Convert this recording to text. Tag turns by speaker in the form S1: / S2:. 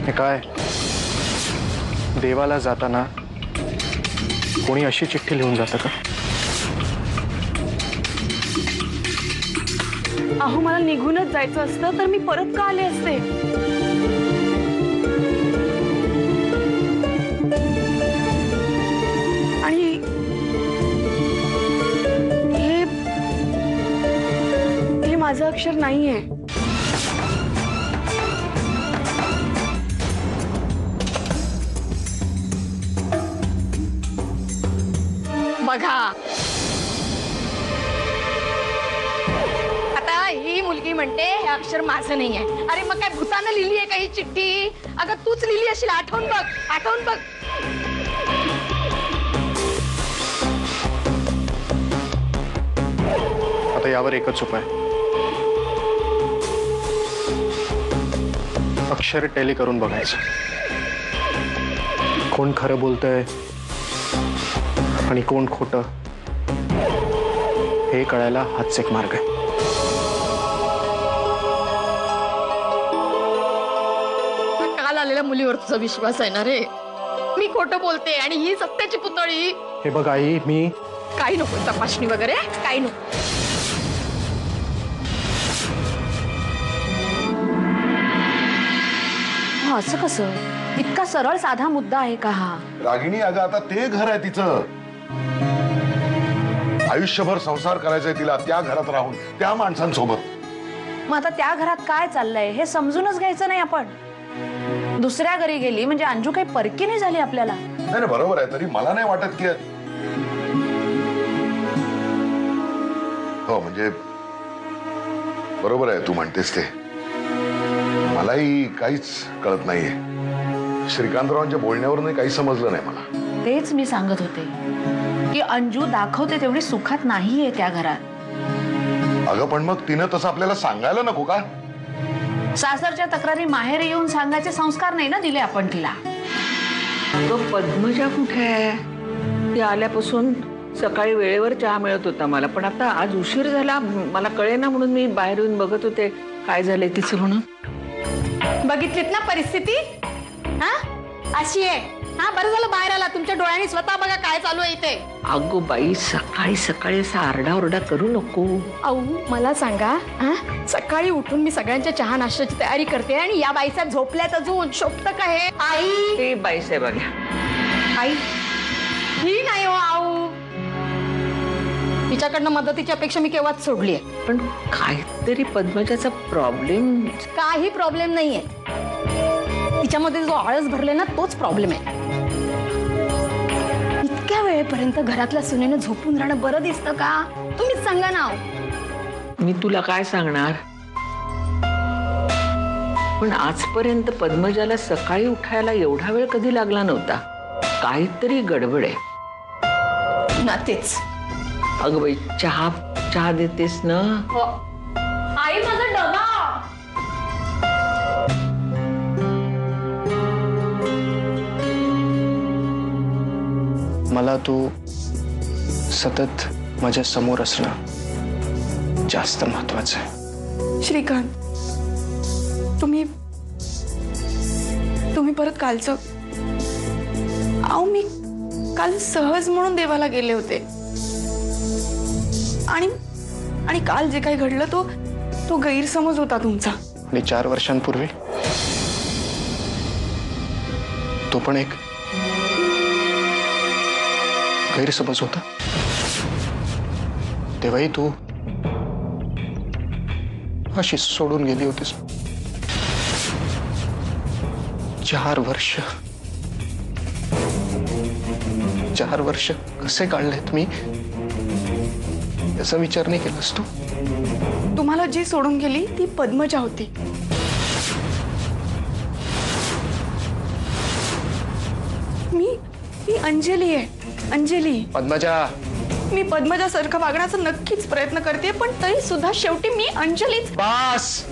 S1: हे काय देवाला जाताना कोणी अशी चिठ्ठी लिहून जातं का?
S2: अहो मला निघूनच जायचं असतं तर मी परत का आले असते? आणि हे माझं अक्षर नाहीये. बघा आता ही मुलगी म्हणते हे अक्षर माझं नाही आहे. अरे मग काय भूतानं लिहिली आहे का ही चिठ्ठी? अगं तूच लिहिली असेल. आठवून बघ, आठवून बघ.
S1: आता यावर एकच उपाय, अक्षर टॅली करून बघायचं. कोण खरं बोलतंय आणि कोण खोटं हे कळायला हाच एक मार्ग आहे.
S2: काल आलेल्या मुलीवर तुझा विश्वास आहे ना रे? मी खोटं बोलते आणि ही सत्याची पुतळी.
S1: हे बघ आई, मी
S2: काही नको तपासणी वगैरे, काही नको. असं कसं? इतका सरळ साधा मुद्दा आहे का हा?
S3: रागिणी, अगं आता ते घर आहे तिचं. आयुष्यभर संसार करायचंय तिला, त्या घरात राहून त्या माणसांसोबत.
S4: मग आता त्या घरात काय चाललंय हे समजूनच घ्यायचं नाही आपण. दुसऱ्या घरी गेली म्हणजे अंजू काही परकी नाही झाली आपल्याला.
S3: नाही बरोबर आहे, तरी मला नाही वाटत की हो म्हणजे बरोबर आहे तू म्हणतेस ते. मलाही काहीच कळत नाहीये. श्रीकांतरावांच्या बोलण्यावरून काही समजलं नाही मला.
S4: तेच मी सांगत होते की अंजू दाखवते तेवढी सुखात नाहीये त्या घरात.
S3: अगं पण मग तिनं तसं आपल्याला सांगायला नको का?
S4: सासरच्या तक्रारी माहेर येऊन सांगायचे संस्कार नाही ना दिले आपण तिला.
S5: तो पद्मजा कुठे आहे? ती आल्यापासून सकाळी वेळेवर चहा मिळत होता मला, पण आता आज उशीर झाला मला कळेना म्हणून मी बाहेर येऊन बघत होते काय झालंय तिचं म्हणून.
S2: बघितलीत ना परिस्थिती? हा अशी आहे. हा बरं झालं बाहेर आला. तुमच्या डोळ्यांनी स्वतः बघा काय चालू आहे इथे.
S5: अगो बाई, सकाळी सकाळी असा आरडाओरडा करू नको.
S2: अहो मला सांगा, सकाळी उठून मी सगळ्यांच्या चहा नाश्त्याची तयारी करते आणि या बाईसाहेब झोपल्यात अजून. शोभत का हे? आई,
S5: ते बाईसाहेब आल्या.
S2: आई ही नाही हो आऊ. तिच्याकडनं मदतीची अपेक्षा मी केव्हाच सोडली आहे.
S5: पण काहीतरी पद्मजाचा प्रॉब्लेम.
S2: काही प्रॉब्लेम नाहीये. तिच्यामध्ये जो आळस भरले ना तोच प्रॉब्लेम आहे. इतक्या वेळेपर्यंत घरातल्या सुनेनं झोपून राहणं बरं दिसतं का? तुम्हीच सांगा ना.
S5: मी तुला काय सांगणार, पण आजपर्यंत पद्मजाला सकाळी उठायला एवढा वेळ कधी लागला नव्हता. काहीतरी गडबड आहे
S2: ना. तेच
S5: अगं बाई, चहा देतेस ना?
S2: आई माझा डबा.
S1: मला तू सतत माझ्या समोर असणं जास्त महत्वाचं आहे.
S2: श्रीकांत, तुम्ही परत कालचं. अहो मी काल सहज म्हणून देवाला गेले होते आणि काल जे काही घडलं तो गैरसमज होता तुमचा.
S1: आणि 4 वर्षांपूर्वी तो पण एक गैरसमज होता. तेव्हाही तू अशी सोडून गेली होतीस. 4 वर्ष 4 वर्ष कसे काढलेत मी याचा विचार नाही केलास तू?
S2: तुम्हाला जी सोडून गेली ती पद्मजा होती. मी अंजली आहे. अंजली.
S1: पद्मजा.
S2: मी पद्मजा सारखं वागण्याचा नक्कीच प्रयत्न करते, पण तरी सुद्धा शेवटी मी अंजलीच.
S1: बस.